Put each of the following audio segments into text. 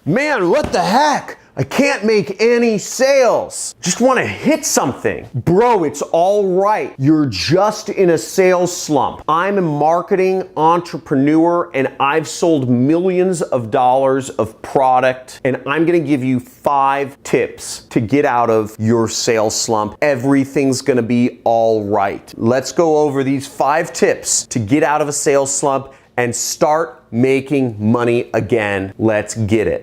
Man, what the heck? I can't make any sales. Just want to hit something. Bro, it's all right. You're just in a sales slump. I'm a marketing entrepreneur and I've sold millions of dollars of product, and I'm going to give you 5 tips to get out of your sales slump. Everything's going to be all right. Let's go over these 5 tips to get out of a sales slump and start making money again. Let's get it.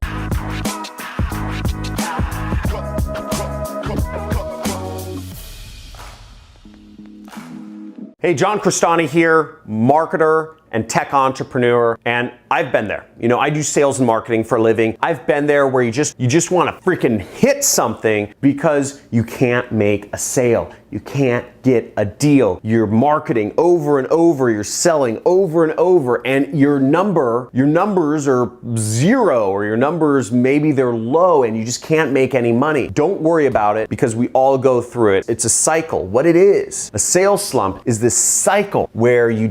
Hey, John Crestani here, marketer and tech entrepreneur, and I've been there. You know, I do sales and marketing for a living. I've been there where you just want to freaking hit something because you can't make a sale. You can't get a deal. You're marketing over and over, you're selling over and over, and your numbers are 0, or your numbers, maybe they're low, and you just can't make any money. Don't worry about it, because we all go through it. It's a cycle. What it is, a sales slump is this cycle where you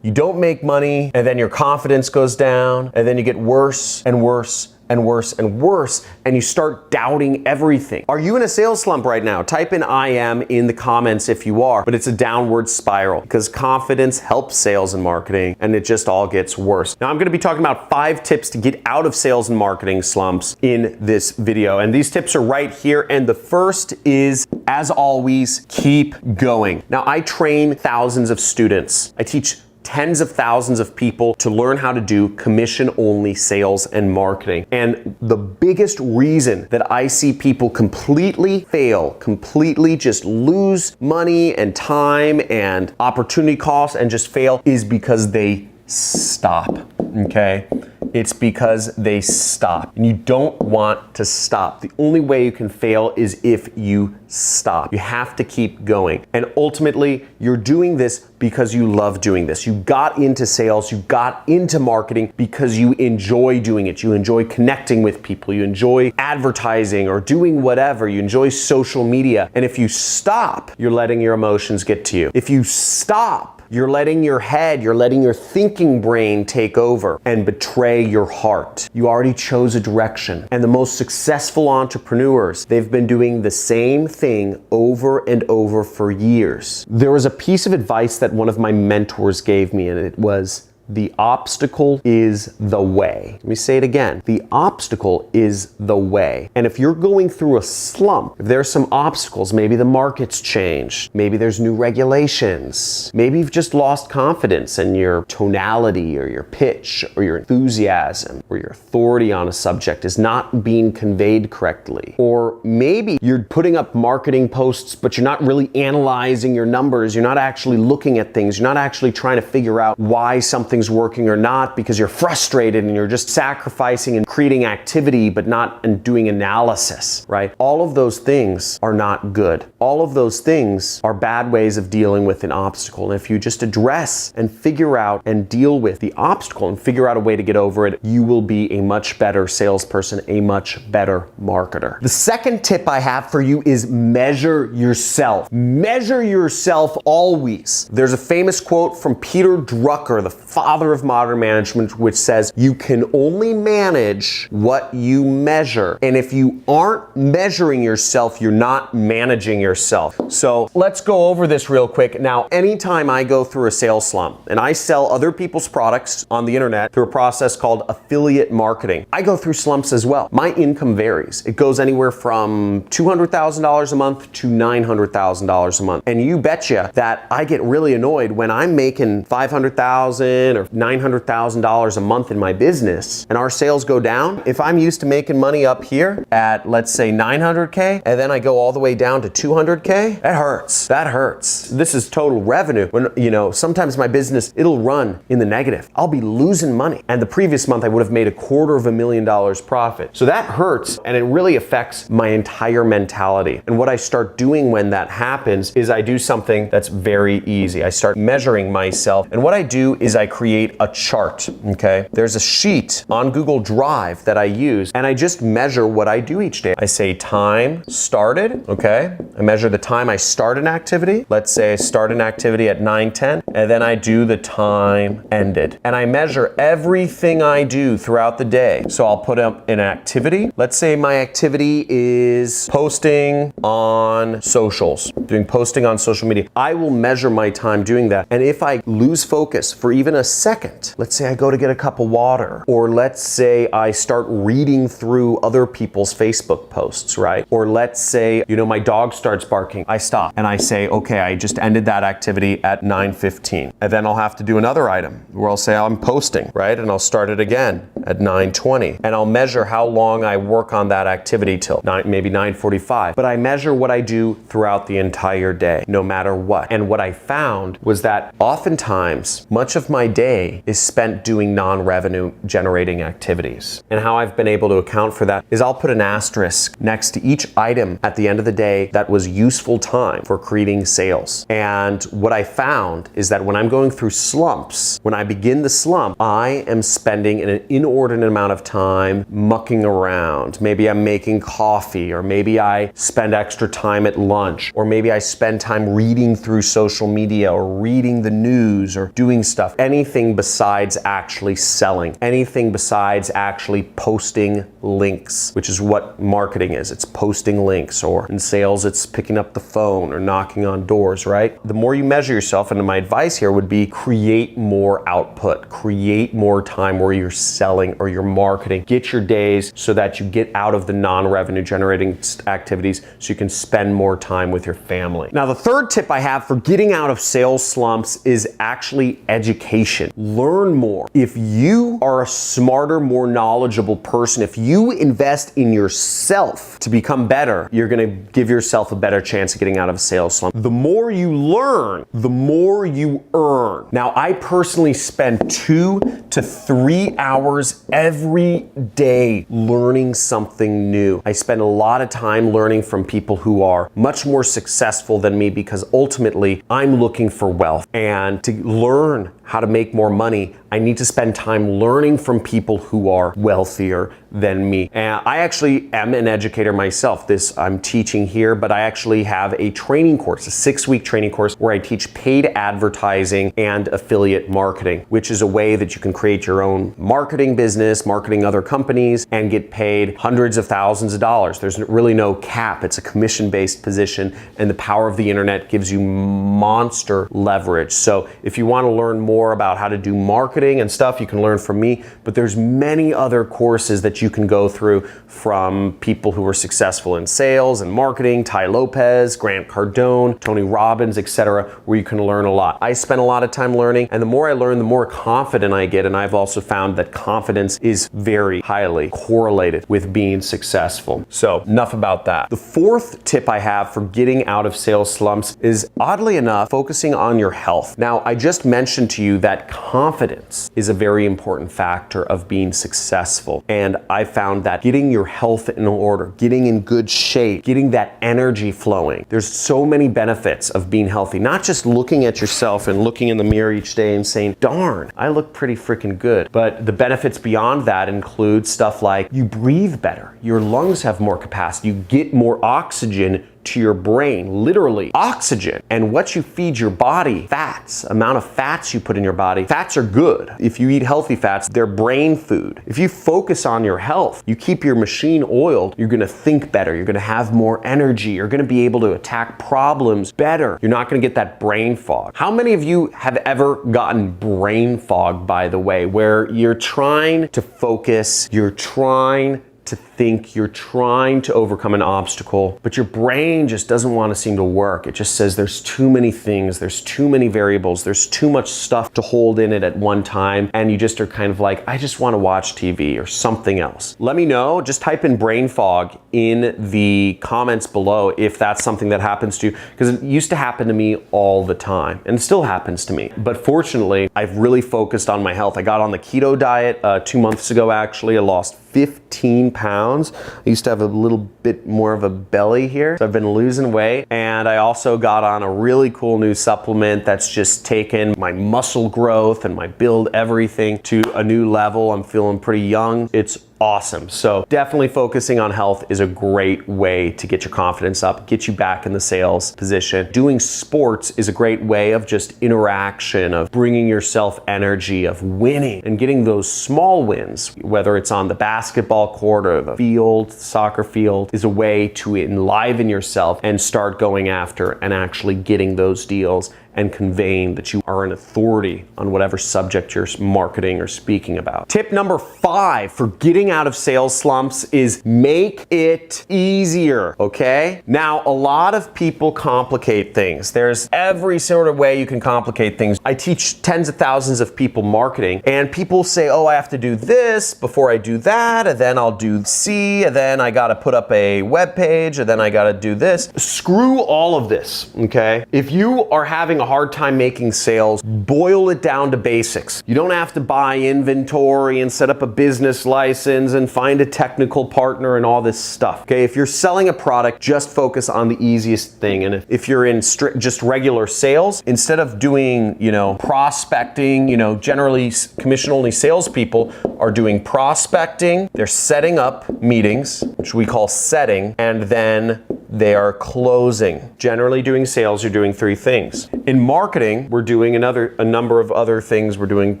don't make money, and then your confidence goes down, and then you get worse and worse and worse and worse, and you start doubting everything. Are you in a sales slump right now? Type in I am in the comments if you are, but it's a downward spiral because confidence helps sales and marketing, and it just all gets worse. Now I'm gonna be talking about 5 tips to get out of sales and marketing slumps in this video, and these tips are right here, and the first is, as always, keep going. Now I train thousands of students. I teach tens of thousands of people to learn how to do commission-only sales and marketing. And the biggest reason that I see people completely fail, completely just lose money and time and opportunity costs and just fail, is because they stop, okay? It's because they stop. And you don't want to stop. The only way you can fail is if you stop. You have to keep going. And ultimately, you're doing this because you love doing this. You got into sales, you got into marketing because you enjoy doing it. You enjoy connecting with people. You enjoy advertising or doing whatever. You enjoy social media. And if you stop, you're letting your emotions get to you. If you stop, you're letting your head, you're letting your thinking brain take over and betray your heart. You already chose a direction. And the most successful entrepreneurs, they've been doing the same thing over and over for years. There was a piece of advice that one of my mentors gave me, and it was, the obstacle is the way. Let me say it again. The obstacle is the way. And if you're going through a slump, if there's some obstacles, maybe the market's changed, maybe there's new regulations, maybe you've just lost confidence in your tonality or your pitch or your enthusiasm or your authority on a subject is not being conveyed correctly. Or maybe you're putting up marketing posts, but you're not really analyzing your numbers. You're not actually looking at things. You're not actually trying to figure out why something's working or not, because you're frustrated and you're just sacrificing and creating activity but not doing analysis, right? All of those things are not good. All of those things are bad ways of dealing with an obstacle. And if you just address and figure out and deal with the obstacle and figure out a way to get over it, you will be a much better salesperson, a much better marketer. The second tip I have for you is measure yourself. Measure yourself always. There's a famous quote from Peter Drucker, the father of modern management, which says you can only manage what you measure. And if you aren't measuring yourself, you're not managing yourself. So let's go over this real quick. Now, anytime I go through a sales slump and I sell other people's products on the internet through a process called affiliate marketing, I go through slumps as well. My income varies. It goes anywhere from $200,000 a month to $900,000 a month. And you betcha that I get really annoyed when I'm making $500,000 or $900,000 a month in my business and our sales go down. If I'm used to making money up here at, let's say, 900K, and then I go all the way down to 200K, that hurts. That hurts. This is total revenue. When, you know, sometimes my business, it'll run in the negative. I'll be losing money. And the previous month I would have made $250,000 profit. So that hurts, and it really affects my entire mentality. And what I start doing when that happens is I do something that's very easy. I start measuring myself. And what I do is I create a chart, okay? There's a sheet on Google Drive that I use, and I just measure what I do each day. I say time started, okay? I measure the time I start an activity. Let's say I start an activity at 9:10, and then I do the time ended. And I measure everything I do throughout the day. So I'll put up an activity. Let's say my activity is posting on socials, doing posting on social media. I will measure my time doing that. And if I lose focus for even a second, let's say I go to get a cup of water, or let's say I start reading through other people's Facebook posts, right? Or let's say, my dog starts barking, I stop and I say, okay, I just ended that activity at 9:15. And then I'll have to do another item where I'll say I'm posting, right? And I'll start it again at 9:20. And I'll measure how long I work on that activity till maybe 9:45. But I measure what I do throughout the entire day, no matter what. And what I found was that oftentimes much of my day is spent doing non-revenue generating activities. And how I've been able to account for that is I'll put an asterisk next to each item at the end of the day that was useful time for creating sales. And what I found is that when I'm going through slumps, when I begin the slump, I am spending an inordinate amount of time mucking around. Maybe I'm making coffee, or maybe I spend extra time at lunch, or maybe I spend time reading through social media or reading the news or doing stuff. Anything besides actually selling, anything besides actually posting links, which is what marketing is. It's posting links, or in sales, it's picking up the phone or knocking on doors, right? The more you measure yourself, and my advice here would be create more output, create more time where you're selling or you're marketing. Get your days so that you get out of the non-revenue generating activities so you can spend more time with your family. Now, the third tip I have for getting out of sales slumps is actually education. Learn more. If you are a smarter, more knowledgeable person, if you invest in yourself to become better, you're gonna give yourself a better chance of getting out of a sales slump. The more you learn, the more you earn. Now, I personally spend 2 to 3 hours every day learning something new. I spend a lot of time learning from people who are much more successful than me, because ultimately I'm looking for wealth. And to learn how to make more money, I need to spend time learning from people who are wealthier than me. And I actually am an educator myself. I'm teaching here, but I actually have a training course, a 6-week training course where I teach paid advertising and affiliate marketing, which is a way that you can create your own marketing business, marketing other companies, and get paid hundreds of thousands of dollars. There's really no cap. It's a commission-based position, and the power of the internet gives you monster leverage. So if you want to learn more about how to do marketing and stuff, you can learn from me, but there's many other courses that you can go through from people who are successful in sales and marketing, Ty Lopez, Grant Cardone, Tony Robbins, etc., where you can learn a lot. I spend a lot of time learning, and the more I learn, the more confident I get, and I've also found that confidence is very highly correlated with being successful. So enough about that. The fourth tip I have for getting out of sales slumps is, oddly enough, focusing on your health. Now, I just mentioned to you that confidence is a very important factor of being successful. And I found that getting your health in order, getting in good shape, getting that energy flowing, there's so many benefits of being healthy. Not just looking at yourself and looking in the mirror each day and saying, darn, I look pretty freaking good. But the benefits beyond that include stuff like you breathe better, your lungs have more capacity, you get more oxygen to your brain, literally oxygen. And what you feed your body, fats, amount of fats you put in your body, fats are good. If you eat healthy fats, they're brain food. If you focus on your health, you keep your machine oiled, you're gonna think better, you're gonna have more energy, you're gonna be able to attack problems better. You're not gonna get that brain fog. How many of you have ever gotten brain fog, by the way, where you're trying to focus, you're trying to think, you're trying to overcome an obstacle, but your brain just doesn't want to seem to work. It just says there's too many things, there's too many variables, there's too much stuff to hold in it at one time, and you just are kind of like, I just want to watch TV or something else. Let me know, just type in brain fog in the comments below if that's something that happens to you, because it used to happen to me all the time, and it still happens to me. But fortunately, I've really focused on my health. I got on the keto diet 2 months ago, actually. I lost 15 pounds pounds. I used to have a little bit more of a belly here, so I've been losing weight. And I also got on a really cool new supplement that's just taken my muscle growth and my build everything to a new level. I'm feeling pretty young. It's awesome. So definitely focusing on health is a great way to get your confidence up, get you back in the sales position. Doing sports is a great way of just interaction, of bringing yourself energy, of winning and getting those small wins, whether it's on the basketball court or the field, soccer field, is a way to enliven yourself and start going after and actually getting those deals and conveying that you are an authority on whatever subject you're marketing or speaking about. Tip number 5 for getting out of sales slumps is make it easier, okay? Now, a lot of people complicate things. There's every sort of way you can complicate things. I teach tens of thousands of people marketing, and people say, oh, I have to do this before I do that, and then I'll do C, and then I gotta put up a web page, and then I gotta do this. Screw all of this, okay? If you are having a hard time making sales, boil it down to basics. You don't have to buy inventory and set up a business license and find a technical partner and all this stuff. Okay, if you're selling a product, just focus on the easiest thing. And if you're in just regular sales, instead of doing, prospecting, generally commission-only salespeople are doing prospecting. They're setting up meetings, which we call setting, and then they are closing. Generally doing sales, you're doing 3 things. In marketing, we're doing a number of other things. We're doing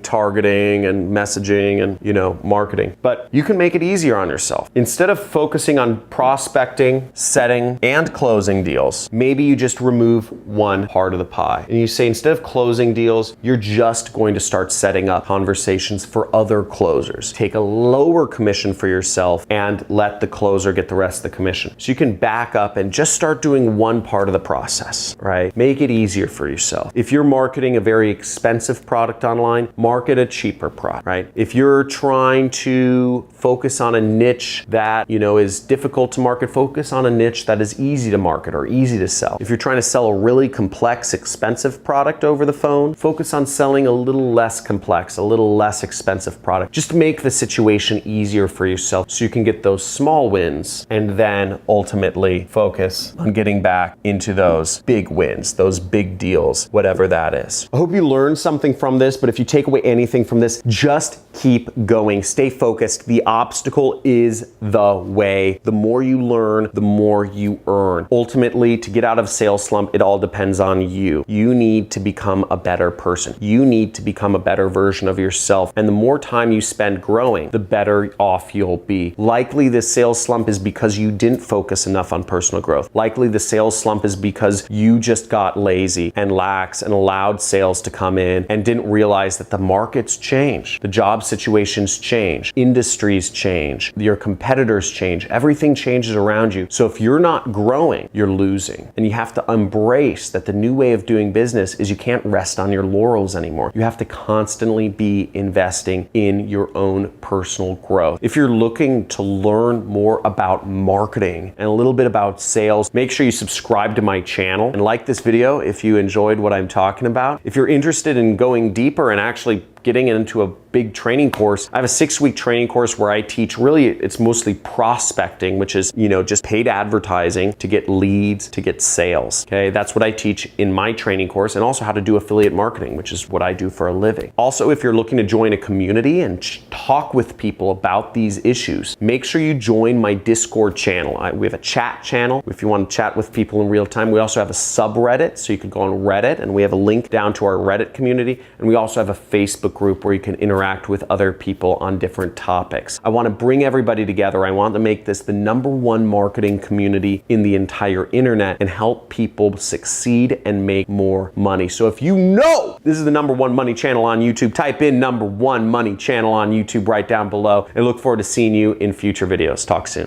targeting and messaging and, marketing. But you can make it easier on yourself. Instead of focusing on prospecting, setting, and closing deals, maybe you just remove one part of the pie. And you say, instead of closing deals, you're just going to start setting up conversations for other closers. Take a lower commission for yourself and let the closer get the rest of the commission. So you can back up and just start doing one part of the process, right? Make it easier for yourself. If you're marketing a very expensive product online, market a cheaper product, right? If you're trying to focus on a niche that, is difficult to market, focus on a niche that is easy to market or easy to sell. If you're trying to sell a really complex, expensive product over the phone, focus on selling a little less complex, a little less expensive product. Just make the situation easier for yourself so you can get those small wins and then ultimately focus on getting back into those big wins, those big deals, whatever that is. I hope you learned something from this, but if you take away anything from this, just keep going. Stay focused. The obstacle is the way. The more you learn, the more you earn. Ultimately, to get out of sales slump, it all depends on you. You need to become a better person. You need to become a better version of yourself. And the more time you spend growing, the better off you'll be. Likely the sales slump is because you didn't focus enough on personal growth. Likely the sales slump is because you just got lazy and lax and allowed sales to come in and didn't realize that the markets change. The job situations change. Industries change. Your competitors change. Everything changes around you. So if you're not growing, you're losing. And you have to embrace that the new way of doing business is you can't rest on your laurels anymore. You have to constantly be investing in your own personal growth. If you're looking to learn more about marketing and a little bit about sales, make sure you subscribe to my channel and like this video if you enjoyed what I'm talking about. If you're interested in going deeper and actually getting into a big training course, I have a 6-week training course where I teach, really it's mostly prospecting, which is, just paid advertising to get leads, to get sales. Okay, that's what I teach in my training course, and also how to do affiliate marketing, which is what I do for a living. Also, if you're looking to join a community and talk with people about these issues, make sure you join my Discord channel. We have a chat channel if you want to chat with people in real time. We also have a subreddit, so you can go on Reddit, and we have a link down to our Reddit community, and we also have a Facebook group where you can interact with other people on different topics. I want to bring everybody together. I want to make this the #1 marketing community in the entire internet and help people succeed and make more money. So if you know this is the #1 money channel on YouTube, type in #1 money channel on YouTube right down below, and look forward to seeing you in future videos. Talk soon.